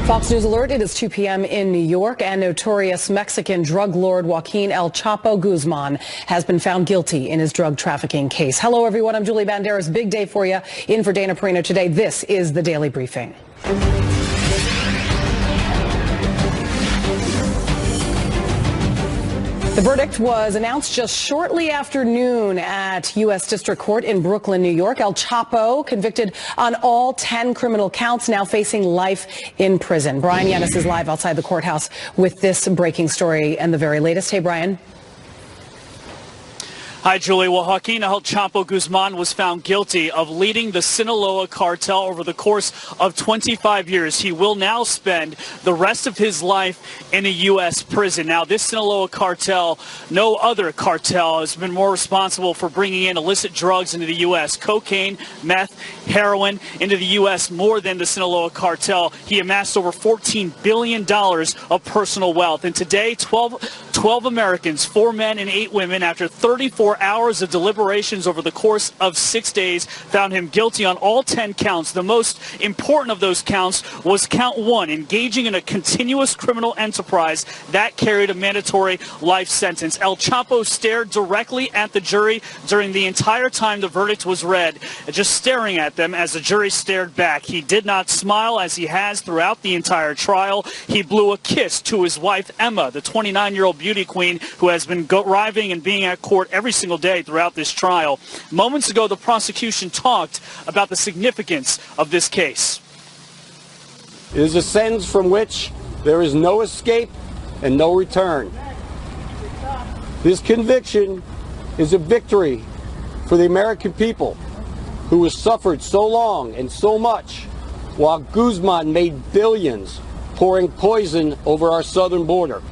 Fox News Alert, it is 2 p.m. in New York, and notorious Mexican drug lord Joaquin El Chapo Guzman has been found guilty in his drug trafficking case. Hello, everyone. I'm Julie Banderas. Big day for you. In for Dana Perino today. This is the Daily Briefing. The verdict was announced just shortly after noon at U.S. District Court in Brooklyn, New York. El Chapo, convicted on all 10 criminal counts, now facing life in prison. Brian Yennis is live outside the courthouse with this breaking story and the very latest. Hey, Brian. Hi, Julie. Well, Joaquin El Chapo Guzman was found guilty of leading the Sinaloa cartel over the course of 25 years. He will now spend the rest of his life in a U.S. prison. Now, this Sinaloa cartel, no other cartel has been more responsible for bringing in illicit drugs into the U.S. Cocaine, meth, heroin into the U.S. more than the Sinaloa cartel. He amassed over $14 billion of personal wealth. And today, 12 Americans, 4 men and 8 women, after 34 hours of deliberations over the course of 6 days, found him guilty on all 10 counts. The most important of those counts was count 1, engaging in a continuous criminal enterprise that carried a mandatory life sentence. El Chapo stared directly at the jury during the entire time the verdict was read, just staring at them as the jury stared back. He did not smile, as he has throughout the entire trial. He blew a kiss to his wife, Emma, the 29-year-old beauty queen who has been arriving and being at court every single day throughout this trial. Moments ago, the prosecution talked about the significance of this case. It is a sentence from which there is no escape and no return. This conviction is a victory for the American people who has suffered so long and so much while Guzman made billions pouring poison over our southern border.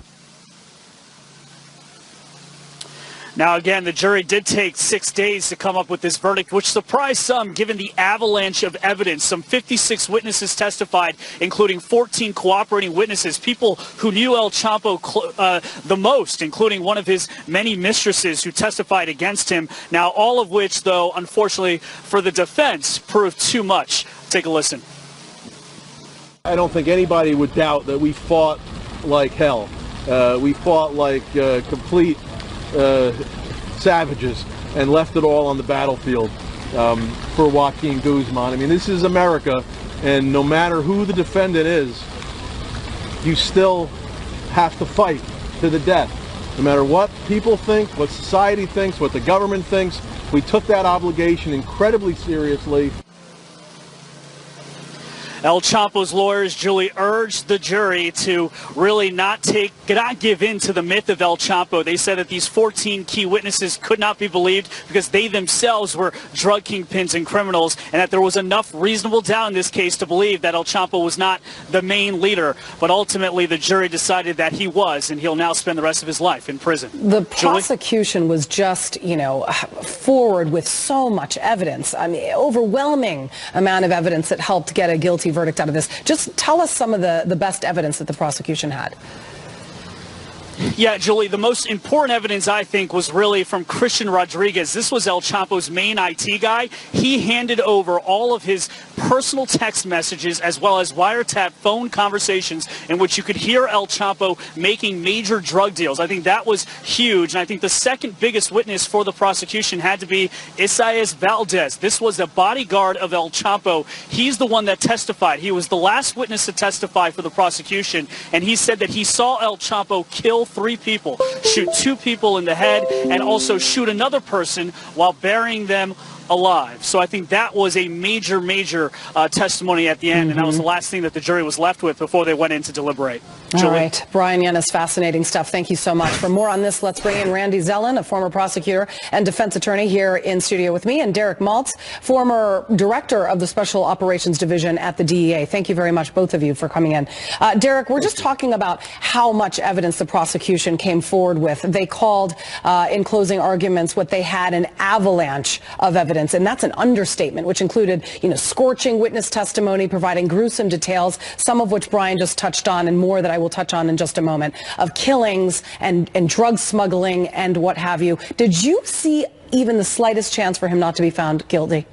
Now, again, the jury did take 6 days to come up with this verdict, which surprised some given the avalanche of evidence. Some 56 witnesses testified, including 14 cooperating witnesses, people who knew El Chapo the most, including one of his many mistresses who testified against him. Now, all of which, though, unfortunately for the defense, proved too much. Take a listen. I don't think anybody would doubt that we fought like hell. We fought like complete savages and left it all on the battlefield for Joaquin Guzman. I mean, this is America, and no matter who the defendant is, you still have to fight to the death. No matter what people think, what society thinks, what the government thinks, we took that obligation incredibly seriously. El Chapo's lawyers, Julie, urged the jury to really not give in to the myth of El Chapo. They said that these 14 key witnesses could not be believed because they themselves were drug kingpins and criminals, and that there was enough reasonable doubt in this case to believe that El Chapo was not the main leader. But ultimately, the jury decided that he was, and he'll now spend the rest of his life in prison. The prosecution was just, forward with so much evidence. I mean, overwhelming amount of evidence that helped get a guilty verdict out of this. Just tell us some of the best evidence that the prosecution had. Yeah, Julie, the most important evidence, I think, was really from Christian Rodriguez. This was El Chapo's main IT guy. He handed over all of his personal text messages as well as wiretap phone conversations in which you could hear El Chapo making major drug deals. I think that was huge. And I think the second biggest witness for the prosecution had to be Isaias Valdez. This was the bodyguard of El Chapo. He's the one that testified. He was the last witness to testify for the prosecution, and he said that he saw El Chapo kill 3 people, shoot 2 people in the head, and also shoot another person while burying them alive. So I think that was a major testimony at the end, and that was the last thing that the jury was left with before they went in to deliberate. All right, Brian Yennis, fascinating stuff. Thank you so much. For more on this, let's bring in Randy Zelin, a former prosecutor and defense attorney, here in studio with me, and Derek Maltz, former director of the Special Operations Division at the DEA. Thank you very much, both of you, for coming in. Derek, we're just talking about how much evidence the prosecution came forward with. They called, in closing arguments, what they had an avalanche of evidence. And that's an understatement, which included, scorching witness testimony, providing gruesome details, some of which Brian just touched on, and more that I will touch on in just a moment, of killings and drug smuggling and what have you. Did you see even the slightest chance for him not to be found guilty?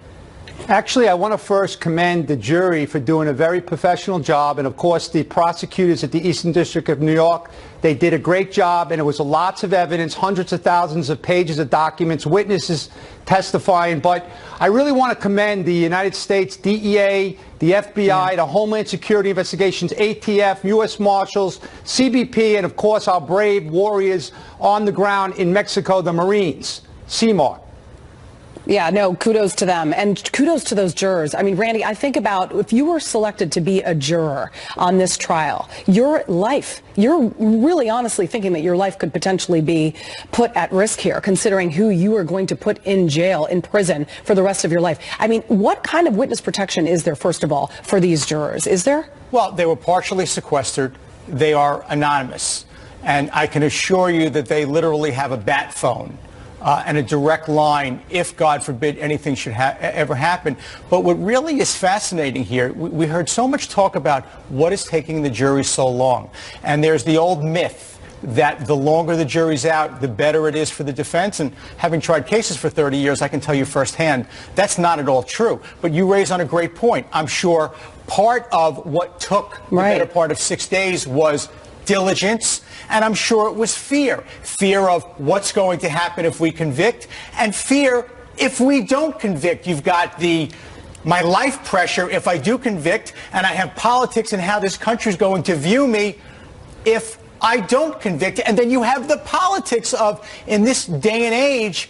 Actually, I want to first commend the jury for doing a very professional job, and of course the prosecutors at the Eastern District of New York. They did a great job, and it was lots of evidence, hundreds of thousands of pages of documents, witnesses testifying. But I really want to commend the United States DEA, the FBI, the Homeland Security Investigations, ATF, U.S. Marshals, CBP, and of course our brave warriors on the ground in Mexico, the Marines, CMAR. Yeah, no, kudos to them, and kudos to those jurors. I mean, Randy, I think about if you were selected to be a juror on this trial, your life, you're really honestly thinking that your life could potentially be put at risk here, considering who you are going to put in jail, in prison for the rest of your life. I mean, what kind of witness protection is there, first of all, for these jurors? Is there? Well, they were partially sequestered. They are anonymous. And I can assure you that they literally have a bat phone. And a direct line if, God forbid, anything should ever happen. But what really is fascinating here, we heard so much talk about what is taking the jury so long. And there's the old myth that the longer the jury's out, the better it is for the defense. And having tried cases for 30 years, I can tell you firsthand, that's not at all true. But you raise on a great point. I'm sure part of what took the better part of 6 days was diligence, and I'm sure it was fear of what's going to happen if we convict, and fear if we don't convict. You've got my life pressure if I do convict, and I have politics and how this country's going to view me if I don't convict. And then you have the politics of, in this day and age,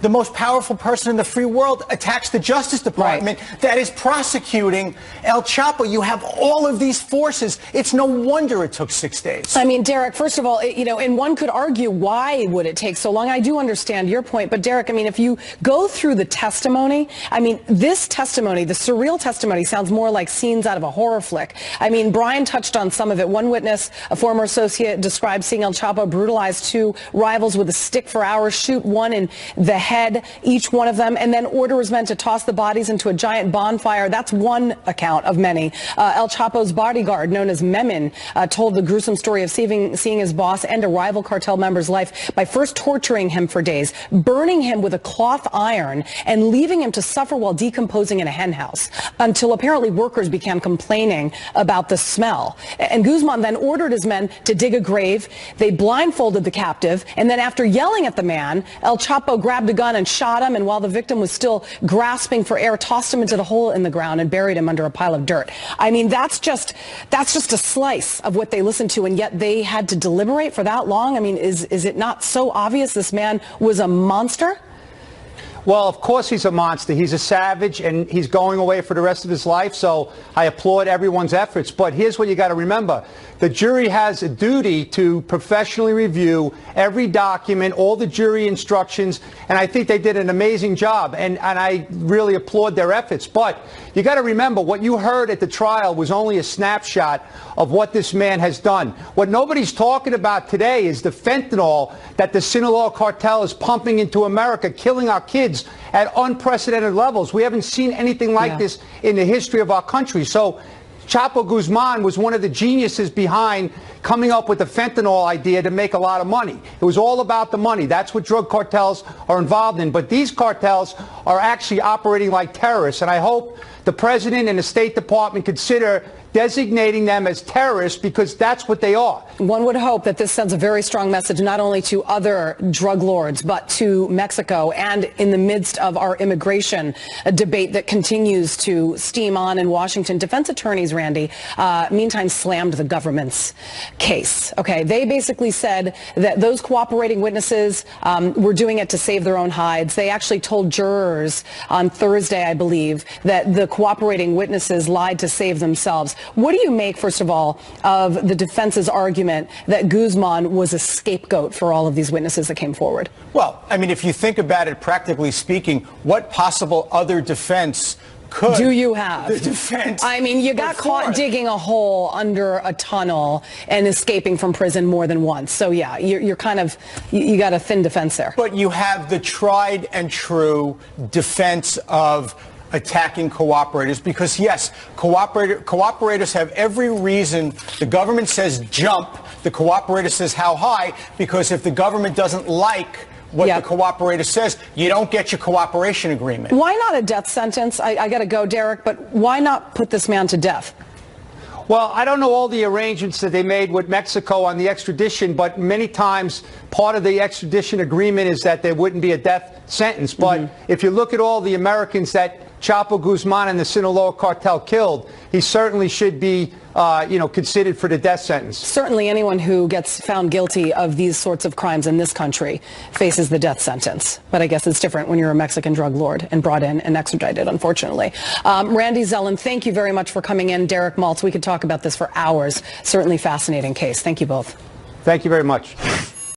the most powerful person in the free world attacks the Justice Department that is prosecuting El Chapo. You have all of these forces. It's no wonder it took 6 days. I mean, Derek, first of all, you know, and one could argue, why would it take so long? I do understand your point. But, Derek, I mean, if you go through the testimony, I mean, this testimony, the surreal testimony, sounds more like scenes out of a horror flick. I mean, Brian touched on some of it. One witness, a former associate, described seeing El Chapo brutalize two rivals with a stick for hours, shoot one in the head, each one of them, and then order his men to toss the bodies into a giant bonfire. That's one account of many. El Chapo's bodyguard, known as Memin, told the gruesome story of seeing his boss end a rival cartel member's life by first torturing him for days, burning him with a cloth iron, and leaving him to suffer while decomposing in a henhouse, until apparently workers began complaining about the smell. And Guzman then ordered his men to dig a grave. They blindfolded the captive, and then after yelling at the man, El Chapo grabbed a gun and shot him, and while the victim was still grasping for air, tossed him into the hole in the ground and buried him under a pile of dirt. I mean, that's just a slice of what they listened to, and yet they had to deliberate for that long. I mean, is it not so obvious this man was a monster? Well, of course he's a monster. He's a savage, and he's going away for the rest of his life, so I applaud everyone's efforts. But here's what you got to remember. The jury has a duty to professionally review every document, all the jury instructions, and I think they did an amazing job, and I really applaud their efforts. But you got to remember, what you heard at the trial was only a snapshot of what this man has done. What nobody's talking about today is the fentanyl that the Sinaloa cartel is pumping into America, killing our kids at unprecedented levels. We haven't seen anything like this in the history of our country. So Chapo Guzman was one of the geniuses behind coming up with the fentanyl idea to make a lot of money. It was all about the money. That's what drug cartels are involved in. But these cartels are actually operating like terrorists, and I hope the President and the State Department consider designating them as terrorists, because that's what they are. One would hope that this sends a very strong message not only to other drug lords, but to Mexico, and in the midst of our immigration debate that continues to steam on in Washington. Defense attorneys, Randy, meantime slammed the government's case. Okay, they basically said that those cooperating witnesses were doing it to save their own hides. They actually told jurors on Thursday, I believe, that the cooperating witnesses lied to save themselves. What do you make, first of all, of the defense's argument that Guzman was a scapegoat for all of these witnesses that came forward? Well, I mean, if you think about it, practically speaking, what possible other defense do you have? The defense. I mean, you got caught digging a hole under a tunnel and escaping from prison more than once. So, yeah, you're kind of, you got a thin defense there. But you have the tried and true defense of attacking cooperators, because yes, cooperators have every reason. The government says jump, the cooperator says how high, because if the government doesn't like what the cooperator says. You don't get your cooperation agreement. Why not a death sentence? I got to go, Derek, but why not put this man to death? Well, I don't know all the arrangements that they made with Mexico on the extradition, but many times part of the extradition agreement is that there wouldn't be a death sentence. But if you look at all the Americans that Chapo Guzman and the Sinaloa cartel killed, he certainly should be, considered for the death sentence. Certainly anyone who gets found guilty of these sorts of crimes in this country faces the death sentence. But I guess it's different when you're a Mexican drug lord and brought in and extradited, unfortunately. Randy Zelin, thank you very much for coming in. Derek Maltz, we could talk about this for hours. Certainly fascinating case. Thank you both. Thank you very much.